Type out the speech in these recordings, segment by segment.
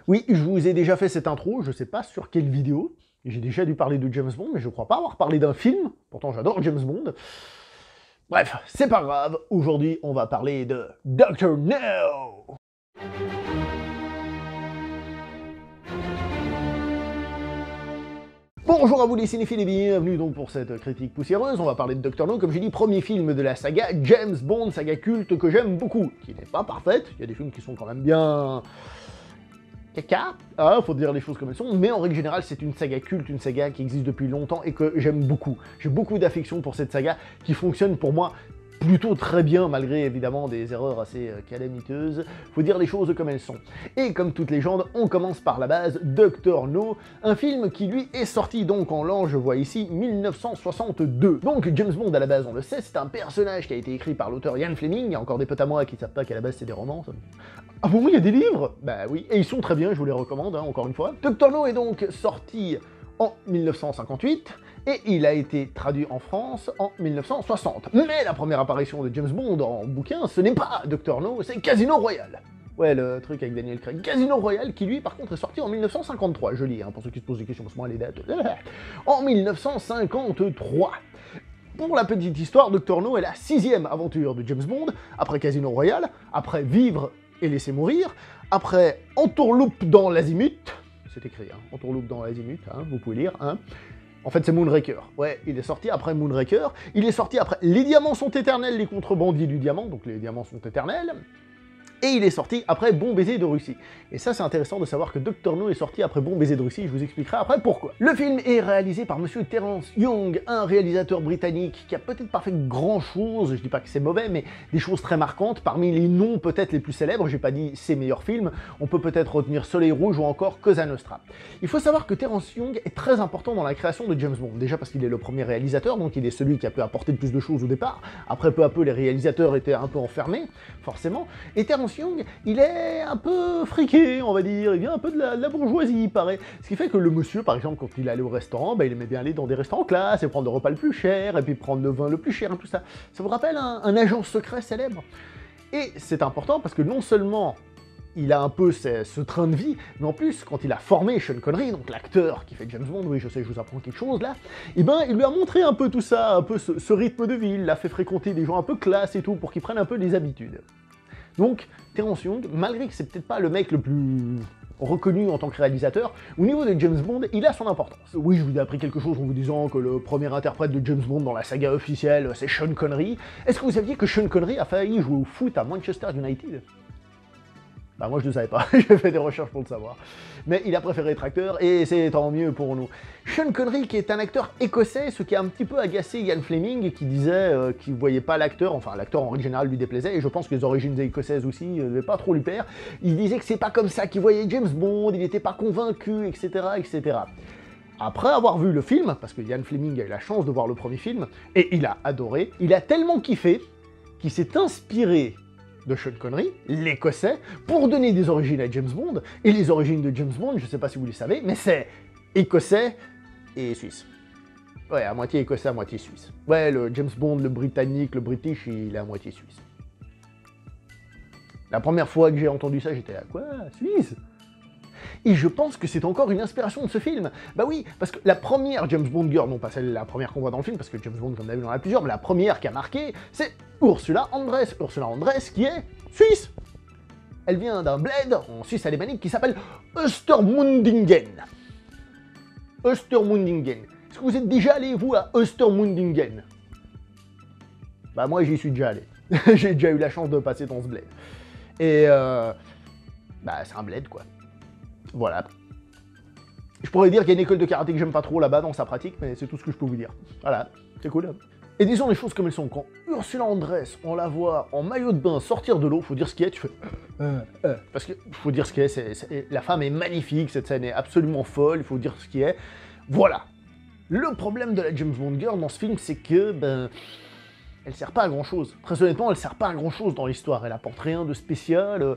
Oui, je vous ai déjà fait cette intro, je sais pas sur quelle vidéo. J'ai déjà dû parler de James Bond, mais je crois pas avoir parlé d'un film. Pourtant, j'adore James Bond. Bref, c'est pas grave. Aujourd'hui, on va parler de Dr. No. Bonjour à vous les cinéphiles et bienvenue donc pour cette critique poussiéreuse. On va parler de Dr. No, comme j'ai dit, premier film de la saga James Bond, saga culte que j'aime beaucoup, qui n'est pas parfaite. Il y a des films qui sont quand même bien... caca, faut dire les choses comme elles sont, mais en règle générale, c'est une saga culte, une saga qui existe depuis longtemps et que j'aime beaucoup. J'ai beaucoup d'affection pour cette saga qui fonctionne pour moi plutôt très bien, malgré évidemment des erreurs assez calamiteuses. Faut dire les choses comme elles sont. Et comme toute légende, on commence par la base, Dr. No, un film qui lui est sorti donc en l'an, je vois ici, 1962. Donc James Bond à la base, on le sait, c'est un personnage qui a été écrit par l'auteur Ian Fleming. Il y a encore des potes à moi qui savent pas qu'à la base c'est des romans. Ça. Ah bon, oui, il y a des livres? Bah oui, et ils sont très bien, je vous les recommande, hein, encore une fois. Dr. No est donc sorti en 1958, et il a été traduit en France en 1960. Mais la première apparition de James Bond en bouquin, ce n'est pas Dr. No, c'est Casino Royale. Ouais, le truc avec Daniel Craig. Casino Royale, qui lui, par contre, est sorti en 1953, je lis, hein, pour ceux qui se posent des questions, parce que moi, les dates... En 1953. Pour la petite histoire, Dr. No est la 6e aventure de James Bond, après Casino Royale, après Vivre et laisser mourir, après Entourloupe dans l'azimut, c'est écrit, hein, Entourloupe dans l'azimut, hein, vous pouvez lire, hein. En fait, c'est Moonraker. Ouais, il est sorti après Moonraker. Il est sorti après Les Diamants sont éternels, les contrebandiers du diamant, donc les diamants sont éternels. Et il est sorti après Bon baiser de Russie. Et ça, c'est intéressant de savoir que Dr. No est sorti après Bon baiser de Russie, je vous expliquerai après pourquoi. Le film est réalisé par monsieur Terence Young, un réalisateur britannique qui a peut-être pas fait grand-chose, je dis pas que c'est mauvais, mais des choses très marquantes. Parmi les noms peut-être les plus célèbres, j'ai pas dit ses meilleurs films, on peut peut-être retenir Soleil Rouge ou encore Cosa Nostra. Il faut savoir que Terence Young est très important dans la création de James Bond, déjà parce qu'il est le premier réalisateur, donc il est celui qui a pu apporter le plus de choses au départ. Après, peu à peu, les réalisateurs étaient un peu enfermés, forcément, et Terence Young, il est un peu friqué, on va dire, il vient un peu de la bourgeoisie, il paraît. Ce qui fait que le monsieur, par exemple, quand il allait au restaurant, bah, il aimait bien aller dans des restaurants classe, et prendre le repas le plus cher, et puis prendre le vin le plus cher, et tout ça. Ça vous rappelle un agent secret célèbre? Et c'est important parce que non seulement il a un peu ce train de vie, mais en plus, quand il a formé Sean Connery, donc l'acteur qui fait James Bond, oui, je sais, je vous apprends quelque chose là, et ben, il lui a montré un peu tout ça, un peu ce rythme de vie, il l'a fait fréquenter des gens un peu classe et tout, pour qu'il prenne un peu des habitudes. Donc, Terence Young, malgré que c'est peut-être pas le mec le plus reconnu en tant que réalisateur, au niveau de James Bond, il a son importance. Oui, je vous ai appris quelque chose en vous disant que le premier interprète de James Bond dans la saga officielle, c'est Sean Connery. Est-ce que vous saviez que Sean Connery a failli jouer au foot à Manchester United? Bah moi je ne savais pas, j'ai fait des recherches pour le savoir. Mais il a préféré être acteur, et c'est tant mieux pour nous. Sean Connery, qui est un acteur écossais, ce qui a un petit peu agacé Ian Fleming, qui disait qu'il ne voyait pas l'acteur, enfin l'acteur en règle générale lui déplaisait, et je pense que les origines écossaises aussi ne devaient pas trop lui plaire. Il disait que c'est pas comme ça qu'il voyait James Bond, il n'était pas convaincu, etc., etc. Après avoir vu le film, parce que Ian Fleming a eu la chance de voir le premier film, et il a adoré, il a tellement kiffé qu'il s'est inspiré de Sean Connery, l'Écossais, pour donner des origines à James Bond. Et les origines de James Bond, je sais pas si vous les savez, mais c'est Écossais et Suisse. Ouais, à moitié Écossais, à moitié Suisse. Ouais, le James Bond, le Britannique, le British, il est à moitié Suisse. La première fois que j'ai entendu ça, j'étais là, quoi? Suisse? Et je pense que c'est encore une inspiration de ce film. Bah oui, parce que la première James Bond girl, non pas la première qu'on voit dans le film, parce que James Bond, comme d'habitude, il y en a plusieurs, mais la première qui a marqué, c'est Ursula Andress. Ursula Andress, qui est suisse. Elle vient d'un bled en Suisse alémanique qui s'appelle Ostermundingen. Ostermundingen. Est-ce que vous êtes déjà allé, vous, à Ostermundingen? Bah moi, j'y suis déjà allé. J'ai déjà eu la chance de passer dans ce bled. Et bah c'est un bled, quoi. Voilà. Je pourrais dire qu'il y a une école de karaté que j'aime pas trop là-bas dans sa pratique, mais c'est tout ce que je peux vous dire. Voilà, c'est cool. Et disons les choses comme elles sont, quand Ursula Andress, on la voit en maillot de bain sortir de l'eau, faut dire ce qu'il y a, tu fais... Parce que faut dire ce qu'il y a, la femme est magnifique, cette scène est absolument folle, il faut dire ce qu'il y a. Voilà. Le problème de la James Bond girl dans ce film, c'est que, ben... elle sert pas à grand-chose. Très honnêtement, elle sert pas à grand-chose dans l'histoire, elle apporte rien de spécial...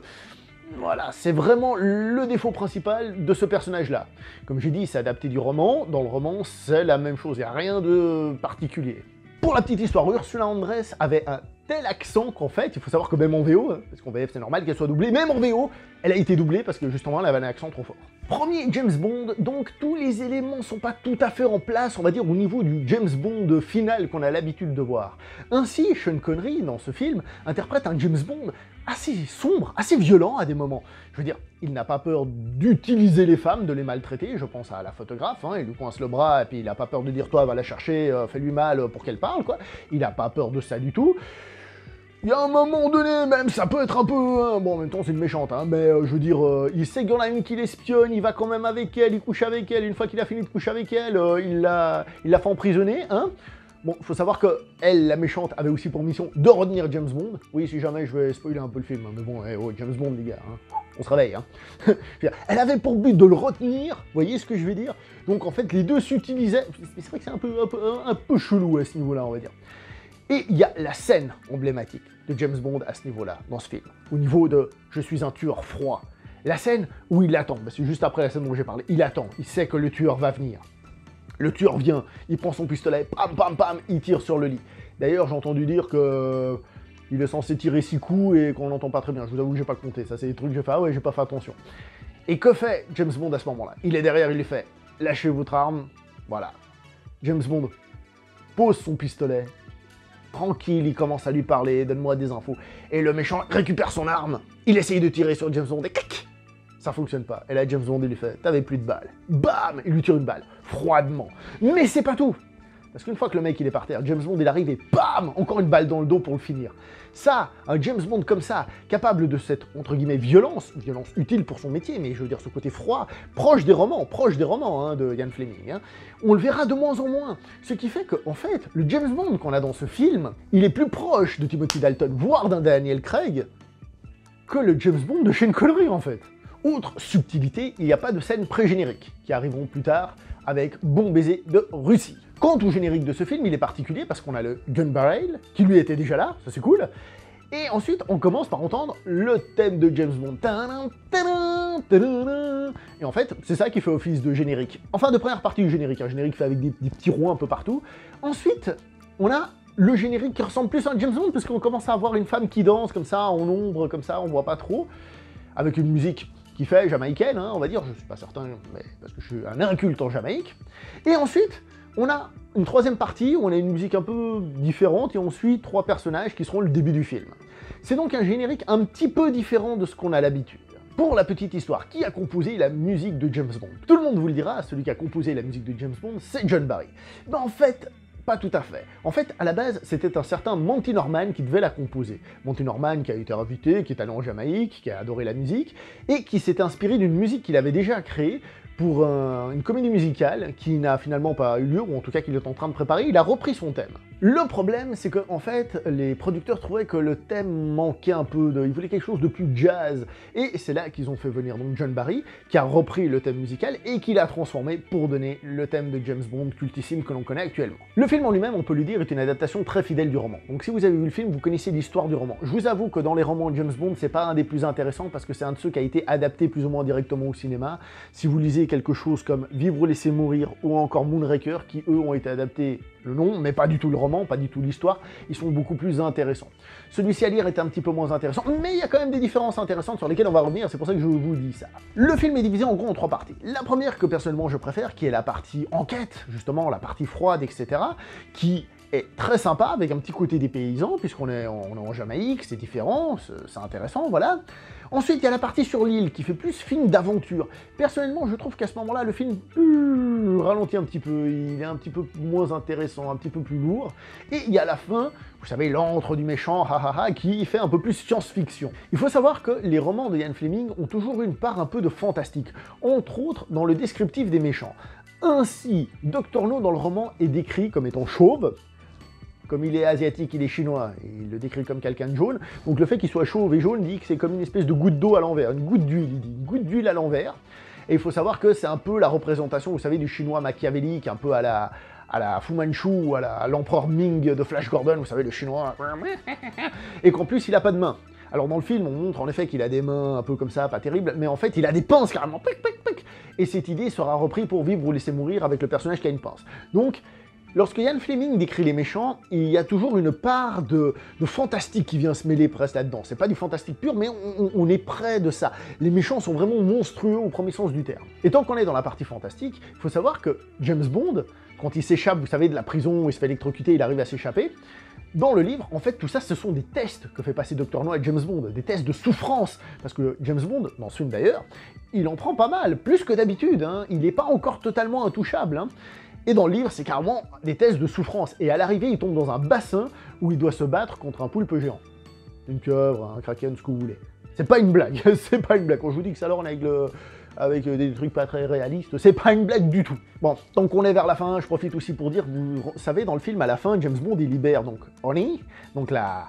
Voilà, c'est vraiment le défaut principal de ce personnage-là. Comme j'ai dit, c'est adapté du roman. Dans le roman, c'est la même chose, il n'y a rien de particulier. Pour la petite histoire, Ursula Andress avait un tel accent qu'en fait, il faut savoir que même en VO, hein, parce qu'en VF c'est normal qu'elle soit doublée, même en VO, elle a été doublée parce que justement elle avait un accent trop fort. Premier James Bond, donc tous les éléments sont pas tout à fait en place, on va dire, au niveau du James Bond final qu'on a l'habitude de voir. Ainsi, Sean Connery, dans ce film, interprète un James Bond assez sombre, assez violent à des moments. Je veux dire, il n'a pas peur d'utiliser les femmes, de les maltraiter, je pense à la photographe, hein, il lui coince le bras, et puis il n'a pas peur de dire « toi, va la chercher, fais-lui mal pour qu'elle parle », quoi. Il n'a pas peur de ça du tout. Il y a un moment donné, même, ça peut être un peu... Hein, bon, en même temps, c'est une méchante, hein, mais je veux dire, il sait qu'il y en a une qui l'espionne, il va quand même avec elle, il couche avec elle, une fois qu'il a fini de coucher avec elle, il l'a fait emprisonner, hein. Bon, faut savoir que elle, la méchante, avait aussi pour mission de retenir James Bond. Oui, si jamais je vais spoiler un peu le film, hein, mais bon, James Bond, les gars, hein, on se réveille, hein. Elle avait pour but de le retenir, vous voyez ce que je veux dire? Donc en fait, les deux s'utilisaient... C'est vrai que c'est un peu chelou à ce niveau-là, on va dire. Et il y a la scène emblématique de James Bond à ce niveau-là, dans ce film. Au niveau de « je suis un tueur froid ». La scène où il attend, c'est juste après la scène dont j'ai parlé, il attend, il sait que le tueur va venir. Le tueur vient, il prend son pistolet, pam pam pam, il tire sur le lit. D'ailleurs, j'ai entendu dire que il est censé tirer 6 coups et qu'on l'entend pas très bien. Je vous avoue que j'ai pas compté, ça c'est des trucs que j'ai fait, ah ouais, j'ai pas fait attention. Et que fait James Bond à ce moment-là? Il est derrière, il lui fait « lâchez votre arme », voilà. James Bond pose son pistolet, tranquille, il commence à lui parler, donne-moi des infos. Et le méchant récupère son arme, il essaye de tirer sur James Bond et clic, ça fonctionne pas. Et là, James Bond, il lui fait, t'avais plus de balles. Bam, il lui tire une balle, froidement. Mais c'est pas tout. Parce qu'une fois que le mec il est par terre, James Bond il arrive et bam, encore une balle dans le dos pour le finir. Ça, un James Bond comme ça, capable de cette, entre guillemets, violence utile pour son métier, mais je veux dire ce côté froid, proche des romans hein, de Ian Fleming, hein, on le verra de moins en moins. Ce qui fait qu'en fait, le James Bond qu'on a dans ce film, il est plus proche de Timothy Dalton, voire d'un Daniel Craig, que le James Bond de Sean Connery en fait. Autre subtilité, il n'y a pas de scène pré-générique, qui arriveront plus tard avec Bon baiser de Russie. Quant au générique de ce film, il est particulier parce qu'on a le Gun Barrel, qui lui était déjà là, ça c'est cool, et ensuite on commence par entendre le thème de James Bond. Et en fait, c'est ça qui fait office de générique. Enfin, de première partie du générique, un générique fait avec des petits ronds un peu partout. Ensuite, on a le générique qui ressemble plus à un James Bond, parce qu'on commence à avoir une femme qui danse comme ça, en ombre, comme ça, on voit pas trop, avec une musique qui fait jamaïcaine, hein, on va dire, je suis pas certain, mais parce que je suis un inculte en Jamaïque. Et ensuite, on a une troisième partie où on a une musique un peu différente et on suit 3 personnages qui seront le début du film. C'est donc un générique un petit peu différent de ce qu'on a l'habitude. Pour la petite histoire, qui a composé la musique de James Bond? Tout le monde vous le dira, celui qui a composé la musique de James Bond, c'est John Barry. Ben en fait, pas tout à fait. En fait, à la base, c'était un certain Monty Norman qui devait la composer. Monty Norman qui a été invité, qui est allé en Jamaïque, qui a adoré la musique, et qui s'était inspiré d'une musique qu'il avait déjà créée pour une comédie musicale qui n'a finalement pas eu lieu, ou en tout cas qu'il est en train de préparer. Il a repris son thème. Le problème, c'est que en fait, les producteurs trouvaient que le thème manquait un peu de... Ils voulaient quelque chose de plus jazz. Et c'est là qu'ils ont fait venir donc John Barry, qui a repris le thème musical et qui l'a transformé pour donner le thème de James Bond cultissime que l'on connaît actuellement. Le film en lui-même, on peut lui dire, est une adaptation très fidèle du roman. Donc si vous avez vu le film, vous connaissez l'histoire du roman. Je vous avoue que dans les romans de James Bond, c'est pas un des plus intéressants parce que c'est un de ceux qui a été adapté plus ou moins directement au cinéma. Si vous lisez quelque chose comme Vivre ou laisser mourir ou encore Moonraker, qui eux ont été adaptés le nom, mais pas du tout le roman, pas du tout l'histoire, ils sont beaucoup plus intéressants. Celui-ci à lire est un petit peu moins intéressant, mais il y a quand même des différences intéressantes sur lesquelles on va revenir, c'est pour ça que je vous dis ça. Le film est divisé en gros en 3 parties. La première que personnellement je préfère, qui est la partie enquête, justement, la partie froide, etc., qui est très sympa, avec un petit côté des paysans, puisqu'on est en Jamaïque, c'est différent, c'est intéressant, voilà. Ensuite, il y a la partie sur l'île, qui fait plus film d'aventure. Personnellement, je trouve qu'à ce moment-là, le film ralentit un petit peu, il est un petit peu moins intéressant, un petit peu plus lourd. Et il y a la fin, vous savez, l'antre du méchant, qui fait un peu plus science-fiction. Il faut savoir que les romans de Ian Fleming ont toujours eu une part un peu de fantastique, entre autres dans le descriptif des méchants. Ainsi, Dr. No dans le roman est décrit comme étant chauve. Comme il est asiatique, il est chinois, il le décrit comme quelqu'un de jaune. Donc le fait qu'il soit chauve et jaune dit que c'est comme une espèce de goutte d'eau à l'envers, une goutte d'huile, il dit, une goutte d'huile à l'envers. Et il faut savoir que c'est un peu la représentation, vous savez, du chinois machiavélique, un peu à la Fu Manchu ou à l'empereur Ming de Flash Gordon, vous savez, le chinois. Et qu'en plus, il a pas de mains. Alors dans le film, on montre en effet qu'il a des mains un peu comme ça, pas terribles, mais en fait, il a des pinces carrément. Et cette idée sera reprise pour Vivre ou laisser mourir avec le personnage qui a une pince. Donc, Lorsque Ian Fleming décrit les méchants, il y a toujours une part de fantastique qui vient se mêler presque là-dedans. C'est pas du fantastique pur, mais on est près de ça. Les méchants sont vraiment monstrueux au premier sens du terme. Et tant qu'on est dans la partie fantastique, il faut savoir que James Bond, quand il s'échappe, vous savez, de la prison où il se fait électrocuter, il arrive à s'échapper, dans le livre, en fait, tout ça, ce sont des tests que fait passer Dr. No à James Bond, des tests de souffrance, parce que James Bond, dans ce film d'ailleurs, il en prend pas mal, plus que d'habitude, hein. Il n'est pas encore totalement intouchable, hein. Et dans le livre, c'est carrément des tests de souffrance. Et à l'arrivée, il tombe dans un bassin où il doit se battre contre un poulpe géant. Une pieuvre, un kraken, ce que vous voulez. C'est pas une blague, c'est pas une blague. Quand je vous dis que ça l'orne avec des trucs pas très réalistes, c'est pas une blague du tout. Bon, tant qu'on est vers la fin, je profite aussi pour dire, vous savez, dans le film, à la fin, James Bond, il libère donc Honey, donc la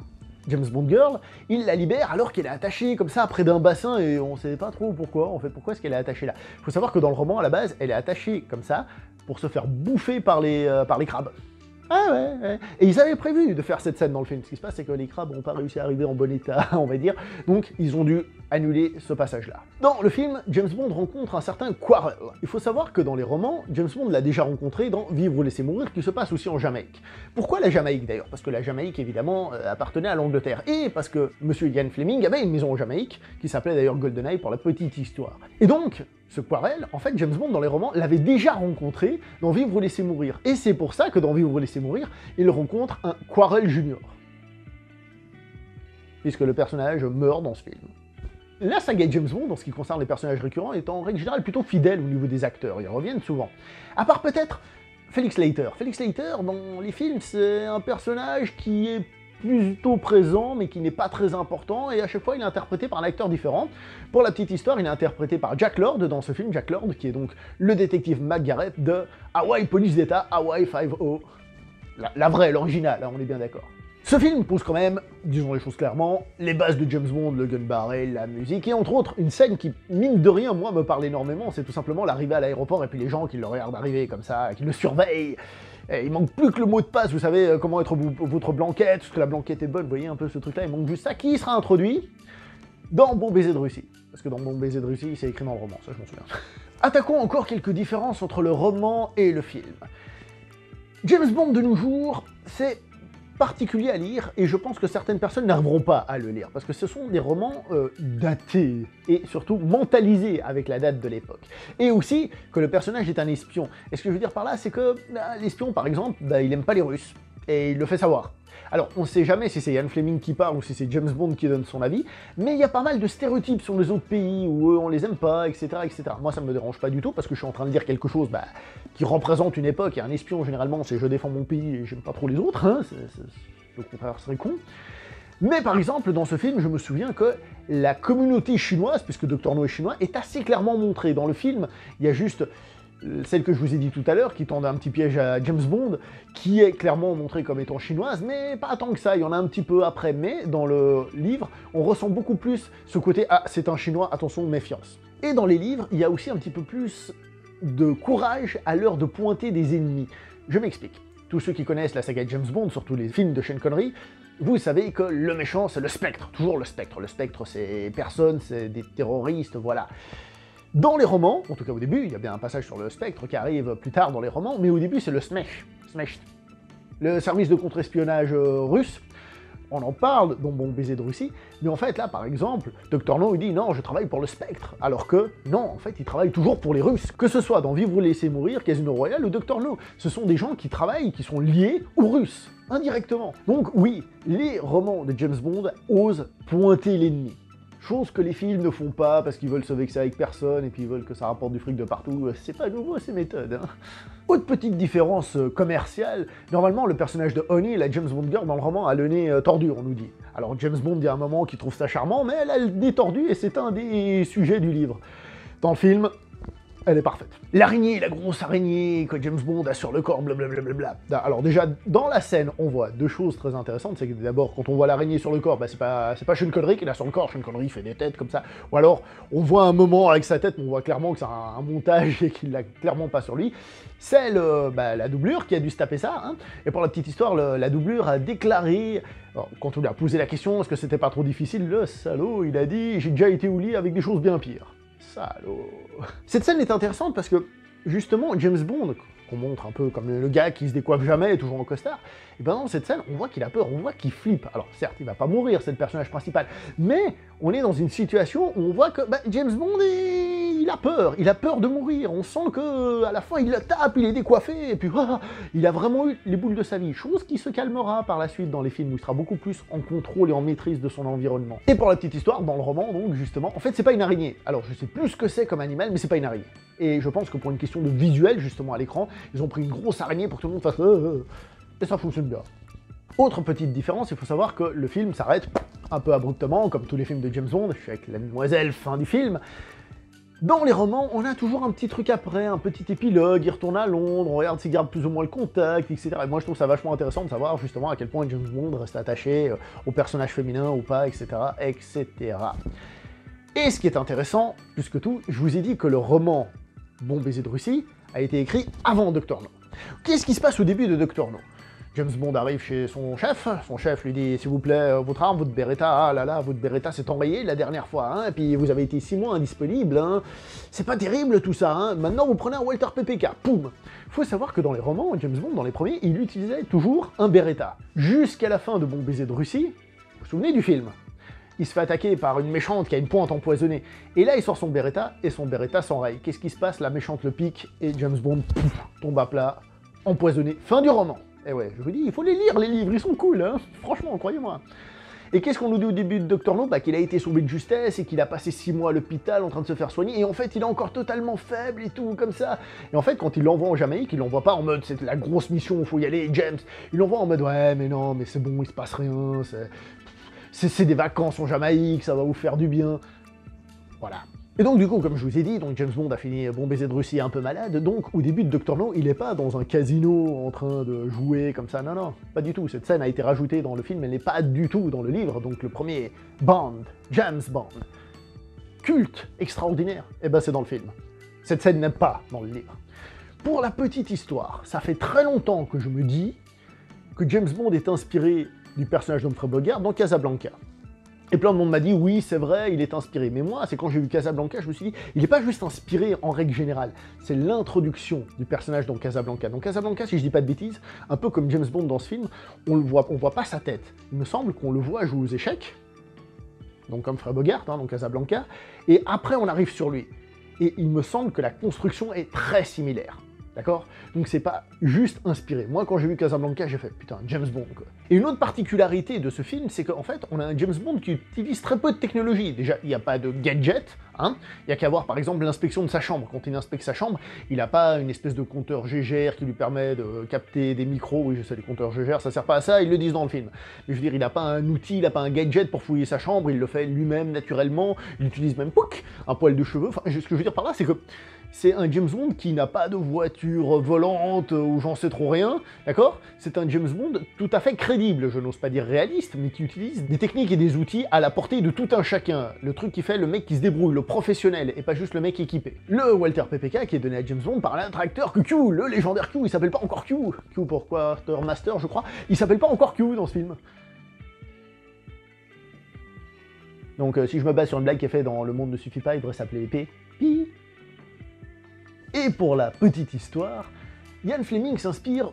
James Bond Girl, il la libère alors qu'elle est attachée comme ça près d'un bassin et on sait pas trop pourquoi, en fait, pourquoi est-ce qu'elle est attachée là. Il faut savoir que dans le roman, à la base, elle est attachée comme ça pour se faire bouffer par les crabes. Ah ouais. Et ils avaient prévu de faire cette scène dans le film. Ce qui se passe, c'est que les crabes n'ont pas réussi à arriver en bon état, on va dire. Donc, ils ont dû annuler ce passage-là. Dans le film, James Bond rencontre un certain Quarrel. Il faut savoir que dans les romans, James Bond l'a déjà rencontré dans Vivre ou laisser mourir, qui se passe aussi en Jamaïque. Pourquoi la Jamaïque d'ailleurs? Parce que la Jamaïque, évidemment, appartenait à l'Angleterre. Et parce que Monsieur Ian Fleming avait une maison en Jamaïque, qui s'appelait d'ailleurs GoldenEye pour la petite histoire. Et donc, ce Quarrel, en fait, James Bond, dans les romans, l'avait déjà rencontré dans Vivre ou laisser mourir. Et c'est pour ça que dans Vivre ou laisser mourir, il rencontre un Quarrel Junior. Puisque le personnage meurt dans ce film. La saga James Bond, en ce qui concerne les personnages récurrents, est en règle générale plutôt fidèle au niveau des acteurs, ils reviennent souvent. À part peut-être Felix Leiter. Felix Leiter, dans les films, c'est un personnage qui est plutôt présent, mais qui n'est pas très important, et à chaque fois il est interprété par un acteur différent. Pour la petite histoire, il est interprété par Jack Lord dans ce film, Jack Lord, qui est donc le détective McGarrett de Hawaii Police d'État, Hawaii 5-0. La vraie, l'original, hein, on est bien d'accord. Ce film pose quand même, disons les choses clairement, les bases de James Bond, le gun barrel, la musique, et entre autres, une scène qui, mine de rien, moi, me parle énormément, c'est tout simplement l'arrivée à l'aéroport, et puis les gens qui le regardent arriver comme ça, qui le surveillent. Et il manque plus que le mot de passe, vous savez comment être votre blanquette, parce que la blanquette est bonne, vous voyez un peu ce truc-là, il manque juste ça, qui sera introduit dans Bon baiser de Russie. Parce que dans Bon baiser de Russie, c'est écrit dans le roman, ça je m'en souviens. Attaquons encore quelques différences entre le roman et le film. James Bond de nos jours, c'est particulier à lire, et je pense que certaines personnes n'arriveront pas à le lire, parce que ce sont des romans datés, et surtout mentalisés avec la date de l'époque. Et aussi que le personnage est un espion. Et ce que je veux dire par là, c'est que l'espion, par exemple, il aime pas les Russes, et il le fait savoir. Alors, on ne sait jamais si c'est Ian Fleming qui parle ou si c'est James Bond qui donne son avis, mais il y a pas mal de stéréotypes sur les autres pays où on les aime pas, etc., etc. Moi, ça me dérange pas du tout parce que je suis en train de dire quelque chose qui représente une époque, et un espion, généralement, c'est je défends mon pays et j'aime pas trop les autres, hein, le contraire serait con. Mais par exemple, dans ce film, je me souviens que la communauté chinoise, puisque Dr. No est chinois, est assez clairement montrée. Dans le film, il y a juste celle que je vous ai dit tout à l'heure, qui tendait un petit piège à James Bond, qui est clairement montrée comme étant chinoise, mais pas tant que ça, il y en a un petit peu après, mais dans le livre, on ressent beaucoup plus ce côté « Ah, c'est un chinois, attention, méfiance ». Et dans les livres, il y a aussi un petit peu plus de courage à l'heure de pointer des ennemis. Je m'explique. Tous ceux qui connaissent la saga James Bond, surtout les films de Sean Connery, vous savez que le méchant, c'est le Spectre, toujours le Spectre. Le Spectre, c'est personne, c'est des terroristes, voilà. Dans les romans, en tout cas au début, il y a bien un passage sur le Spectre qui arrive plus tard dans les romans, mais au début c'est le SMECH, le service de contre-espionnage russe. On en parle dans Bon baiser de Russie, mais en fait là par exemple, Dr. No il dit non, je travaille pour le Spectre, alors que non, en fait il travaille toujours pour les Russes. Que ce soit dans Vivre ou laisser mourir, Casino Royale ou Dr. No, ce sont des gens qui travaillent, qui sont liés aux Russes, indirectement. Donc oui, les romans de James Bond osent pointer l'ennemi. Chose que les films ne font pas parce qu'ils veulent se vexer avec personne et puis ils veulent que ça rapporte du fric de partout. C'est pas nouveau ces méthodes. Hein. Autre petite différence commerciale, normalement le personnage de Honey, la James Bond girl dans le roman, a le nez tordu, on nous dit. Alors James Bond, il y a un moment qu'il trouve ça charmant, mais elle a le nez tordu et c'est un des sujets du livre. Dans le film, elle est parfaite. L'araignée, la grosse araignée que James Bond a sur le corps, blablabla. Alors déjà, dans la scène, on voit deux choses très intéressantes. C'est que d'abord, quand on voit l'araignée sur le corps, c'est pas Sean Connery qui l'a sur le corps. Sean Connery fait des têtes comme ça. Ou alors, on voit un moment avec sa tête, mais on voit clairement que c'est un montage et qu'il l'a clairement pas sur lui. C'est la doublure qui a dû se taper ça. Hein. Et pour la petite histoire, la doublure a déclaré, alors, quand on lui a posé la question, est-ce que c'était pas trop difficile, le salaud, il a dit « J'ai déjà été au lit avec des choses bien pires ». Salaud. Cette scène est intéressante parce que, justement, James Bond, qu'on montre un peu comme le gars qui se décoiffe jamais, toujours en costard, et ben dans cette scène, on voit qu'il a peur, on voit qu'il flippe. Alors certes, il va pas mourir, c'est le personnage principal, mais on est dans une situation où on voit que James Bond, il a peur de mourir, on sent que à la fin il le tape, il est décoiffé, et puis il a vraiment eu les boules de sa vie, chose qui se calmera par la suite dans les films, où il sera beaucoup plus en contrôle et en maîtrise de son environnement. Et pour la petite histoire, dans le roman, donc justement, en fait c'est pas une araignée, alors je sais plus ce que c'est comme animal, mais c'est pas une araignée. Et je pense que pour une question de visuel, justement, à l'écran, ils ont pris une grosse araignée pour que tout le monde fasse et ça fonctionne bien. Autre petite différence, il faut savoir que le film s'arrête un peu abruptement, comme tous les films de James Bond, je suis avec la demoiselle, fin du film. Dans les romans, on a toujours un petit truc après, un petit épilogue, il retourne à Londres, on regarde s'il garde plus ou moins le contact, etc. Et moi je trouve ça vachement intéressant de savoir justement à quel point James Bond reste attaché au personnage féminin ou pas, etc., etc. Et ce qui est intéressant, plus que tout, je vous ai dit que le roman Bon baiser de Russie a été écrit avant Dr. No. Qu'est-ce qui se passe au début de Dr. No? James Bond arrive chez son chef lui dit « S'il vous plaît, votre arme, votre Beretta, ah là là, votre Beretta s'est enrayée la dernière fois, hein, et puis vous avez été 6 mois indisponible, hein, c'est pas terrible tout ça, hein, maintenant vous prenez un Walter PPK, poum !» Faut savoir que dans les romans, James Bond, dans les premiers, il utilisait toujours un Beretta. Jusqu'à la fin de Bon baiser de Russie, vous vous souvenez du film? Il se fait attaquer par une méchante qui a une pointe empoisonnée. Et là, il sort son Beretta, et son Beretta s'enraye. Qu'est-ce qui se passe? La méchante le pique, et James Bond pouf, tombe à plat, empoisonné. Fin du roman. Et ouais, je vous dis, il faut les lire, les livres, ils sont cool, hein, franchement, croyez-moi. Et qu'est-ce qu'on nous dit au début de Dr. No? Qu'il a été sauvé de justesse, et qu'il a passé 6 mois à l'hôpital en train de se faire soigner, et en fait, il est encore totalement faible et tout, comme ça. Et en fait, quand il l'envoie en Jamaïque, il l'envoie pas en mode, c'est la grosse mission, il faut y aller, James. Il l'envoie en mode, ouais, mais non, mais c'est bon, il se passe rien, c'est des vacances en Jamaïque, ça va vous faire du bien. Voilà. Et donc du coup, comme je vous ai dit, donc James Bond a fini Bon baiser de Russie un peu malade, donc au début de Dr. No, il est pas dans un casino en train de jouer comme ça, non, non, pas du tout. Cette scène a été rajoutée dans le film, elle n'est pas du tout dans le livre, donc le premier Bond, James Bond, culte, extraordinaire, et ben c'est dans le film. Cette scène n'est pas dans le livre. Pour la petite histoire, ça fait très longtemps que je me dis que James Bond est inspiré du personnage d'Humphrey Bogart dans Casablanca. Et plein de monde m'a dit, oui, c'est vrai, il est inspiré. Mais moi, c'est quand j'ai vu Casablanca, je me suis dit, il n'est pas juste inspiré en règle générale, c'est l'introduction du personnage dans Casablanca. Dans Casablanca, si je dis pas de bêtises, un peu comme James Bond dans ce film, on voit pas sa tête. Il me semble qu'on le voit jouer aux échecs, donc comme Humphrey Bogart, hein, dans Casablanca, et après on arrive sur lui. Et il me semble que la construction est très similaire. D'accord? Donc c'est pas juste inspiré. Moi, quand j'ai vu Casablanca, j'ai fait, putain, James Bond, quoi. Et une autre particularité de ce film, c'est qu'en fait, on a un James Bond qui utilise très peu de technologie. Déjà, il n'y a pas de gadget, hein. Il n'y a qu'à voir, par exemple, l'inspection de sa chambre. Quand il inspecte sa chambre, il n'a pas une espèce de compteur Gégère qui lui permet de capter des micros. Oui, je sais, les compteurs Gégère, ça sert pas à ça, ils le disent dans le film. Mais je veux dire, il n'a pas un outil, il n'a pas un gadget pour fouiller sa chambre, il le fait lui-même, naturellement. Il utilise même, pouc, un poil de cheveux. Enfin, ce que je veux dire par là, c'est que c'est un James Bond qui n'a pas de voiture volante ou j'en sais trop rien, d'accord? C'est un James Bond tout à fait crédible, je n'ose pas dire réaliste, mais qui utilise des techniques et des outils à la portée de tout un chacun. Le truc qui fait le mec qui se débrouille, le professionnel, et pas juste le mec équipé. Le Walter PPK qui est donné à James Bond par l'interacteur Q, le légendaire Q, il s'appelle pas encore Q. Q pour Quartermaster, je crois. Il s'appelle pas encore Q dans ce film. Donc si je me base sur une blague qui est faite dans Le Monde ne suffit pas, il devrait s'appeler P. Pi. Et pour la petite histoire, Ian Fleming s'inspire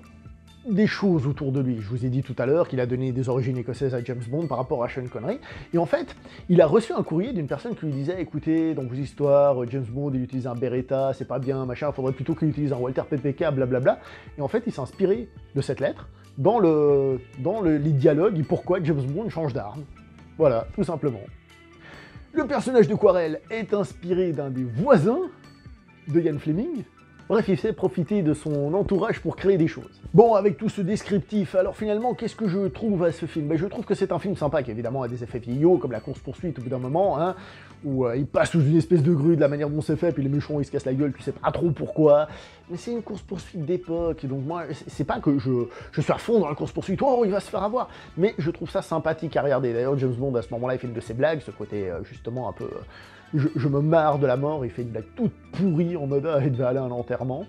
des choses autour de lui. Je vous ai dit tout à l'heure qu'il a donné des origines écossaises à James Bond par rapport à Sean Connery, et en fait, il a reçu un courrier d'une personne qui lui disait « Écoutez, dans vos histoires, James Bond, il utilise un Beretta, c'est pas bien, machin, faudrait plutôt qu'il utilise un Walter PPK, blablabla. » Et en fait, il s'est inspiré de cette lettre dans les dialogues et pourquoi James Bond change d'arme. Voilà, tout simplement. Le personnage de Quarrel est inspiré d'un des voisins de Ian Fleming. Bref, il sait profiter de son entourage pour créer des choses. Bon, avec tout ce descriptif, alors finalement, qu'est-ce que je trouve à ce film? Ben, je trouve que c'est un film sympa, qui évidemment a des effets vieillots, comme la course-poursuite au bout d'un moment, hein, où il passe sous une espèce de grue de la manière dont c'est fait, puis les méchants ils se cassent la gueule, tu sais pas trop pourquoi. Mais c'est une course-poursuite d'époque, donc moi, c'est pas que je suis à fond dans la course-poursuite, oh, il va se faire avoir, mais je trouve ça sympathique à regarder. D'ailleurs, James Bond, à ce moment-là, il fait une de ses blagues, ce côté, justement, un peu... Je me marre de la mort, il fait une blague toute pourrie en mode « Ah, il devait aller à un enterrement ».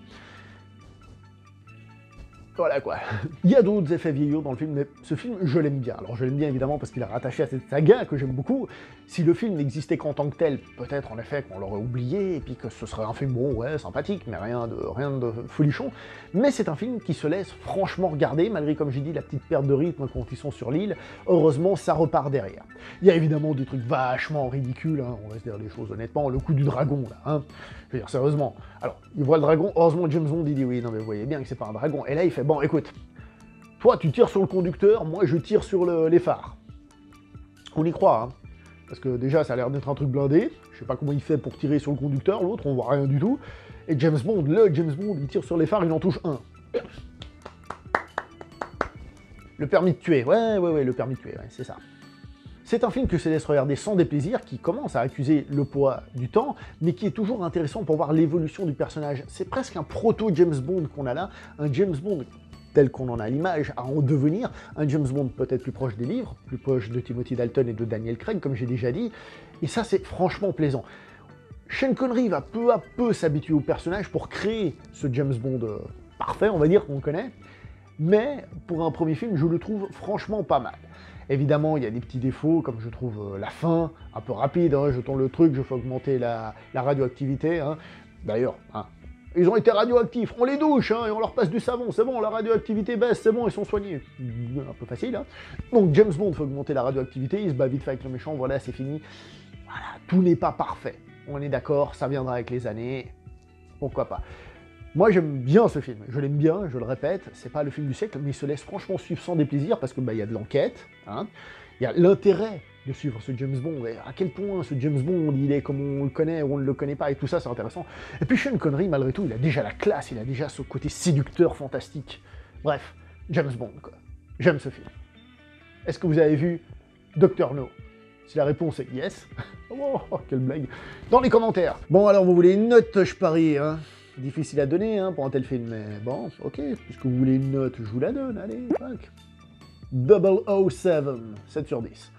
Voilà quoi. Il y a d'autres effets vieillots dans le film, mais ce film, je l'aime bien. Alors je l'aime bien évidemment parce qu'il est rattaché à cette saga que j'aime beaucoup. Si le film n'existait qu'en tant que tel, peut-être en effet qu'on l'aurait oublié, et puis que ce serait un film bon, ouais, sympathique, mais rien de folichon. Mais c'est un film qui se laisse franchement regarder, malgré, comme j'ai dit, la petite perte de rythme quand ils sont sur l'île. Heureusement, ça repart derrière. Il y a évidemment des trucs vachement ridicules, hein, on va se dire les choses honnêtement, le coup du dragon là, hein. Je veux dire, sérieusement. Alors, il voit le dragon, heureusement James Bond, il dit oui, non mais vous voyez bien que c'est pas un dragon. Et là, il fait, bon, écoute, toi tu tires sur le conducteur, moi je tire sur les phares. On y croit, hein. Parce que déjà, ça a l'air d'être un truc blindé. Je sais pas comment il fait pour tirer sur le conducteur, l'autre, on voit rien du tout. Et James Bond, il tire sur les phares, il en touche un. Le permis de tuer, ouais, le permis de tuer, ouais, c'est ça. C'est un film que se laisse regarder sans déplaisir, qui commence à accuser le poids du temps, mais qui est toujours intéressant pour voir l'évolution du personnage. C'est presque un proto-James Bond qu'on a là, un James Bond tel qu'on en a l'image à en devenir, un James Bond peut-être plus proche des livres, plus proche de Timothy Dalton et de Daniel Craig, comme j'ai déjà dit, et ça c'est franchement plaisant. Sean Connery va peu à peu s'habituer au personnage pour créer ce James Bond parfait, on va dire, qu'on connaît, mais pour un premier film, je le trouve franchement pas mal. Évidemment, il y a des petits défauts, comme je trouve la fin, un peu rapide, hein, je tourne le truc, je fais augmenter la radioactivité. Hein. D'ailleurs, hein, ils ont été radioactifs, on les douche, hein, et on leur passe du savon, c'est bon, la radioactivité baisse, c'est bon, ils sont soignés. Un peu facile, hein. Donc James Bond fait augmenter la radioactivité, il se bat vite fait avec le méchant, voilà, c'est fini. Voilà, tout n'est pas parfait. On est d'accord, ça viendra avec les années, pourquoi pas. Moi j'aime bien ce film, je l'aime bien, je le répète, c'est pas le film du siècle, mais il se laisse franchement suivre sans déplaisir, parce que bah, y a de l'enquête, hein, il y a l'intérêt de suivre ce James Bond, et à quel point ce James Bond, il est comme on le connaît ou on ne le connaît pas, et tout ça c'est intéressant. Et puis Sean Connery, malgré tout, il a déjà la classe, il a déjà ce côté séducteur, fantastique. Bref, James Bond, quoi. J'aime ce film. Est-ce que vous avez vu Dr. No? Si la réponse est yes, oh, quelle blague, dans les commentaires. Bon alors, vous voulez une note, je parie, hein? Difficile à donner hein, pour un tel film, mais bon, ok, puisque vous voulez une note, je vous la donne, allez, tac. 007, 7 sur 10.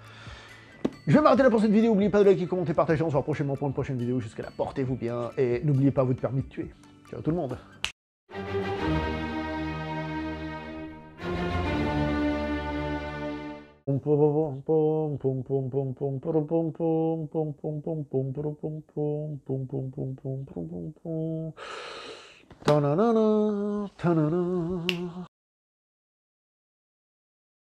Je vais m'arrêter là pour cette vidéo, n'oubliez pas de liker, commenter, partager, on se revoit prochainement pour une prochaine vidéo, jusqu'à là, portez-vous bien, et n'oubliez pas votre permis de tuer. Ciao tout le monde. Ta-na-na-na, ta-na-na.